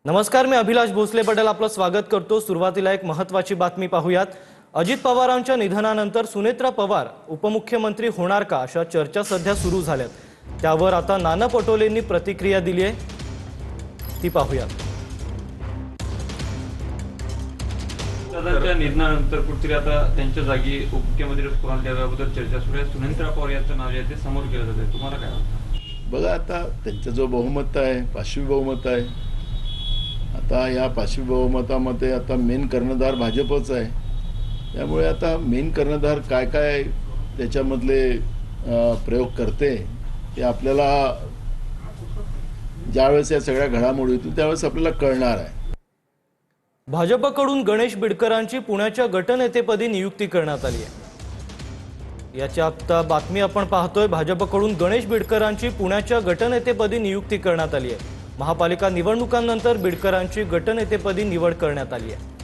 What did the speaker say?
नमस्कार, मी अभिलाष भोसले पटेल आपलं स्वागत करतो। सुरुवातीला एक महत्त्वाची बातमी पाहूयात। अजित पवारांच्या निधनानंतर सुनेत्रा पवार उपमुख्यमंत्री होणार का अशा चर्चा सध्या सुरू झाल्यात। त्यावर आता नाना पटोलेंनी प्रतिक्रिया दिली आहे, ती पाहूयात। दादाच्या निधनानंतर कुठेतरी आता त्यांच्या जागी उपमुख्यमंत्री कोणाला द्याव्याबद्दल चर्चा सुरू आहे। सुनेत्रा पवार यांचं नाव जे आहे ते समोर केलं जात आहे, तुम्हाला काय वाटतं? बघा, आता त्यांचं जो बहुमत आहे, पाचवी बहुमत आहे। आता या पाचवी बहुमतामध्ये आता मेन कर्णधार भाजपच आहे। त्यामुळे आता मेन कर्णधार काय काय त्याच्यामधले प्रयोग करते ते आपल्याला ज्यावेळेस या सगळ्या घडामोडी होतील त्यावेळेस आपल्याला कळणार आहे। भाजपकडून गणेश बिडकरांची पुण्याच्या गटनेतेपदी नियुक्ती करण्यात आली आहे। याची आता बातमी आपण पाहतोय। भाजपकडून गणेश बिडकरांची पुण्याच्या गटनेतेपदी नियुक्ती करण्यात आली आहे। महापालिका निवडणुकांनंतर बिडकरांची गटनेतेपदी निवड करण्यात आली आहे।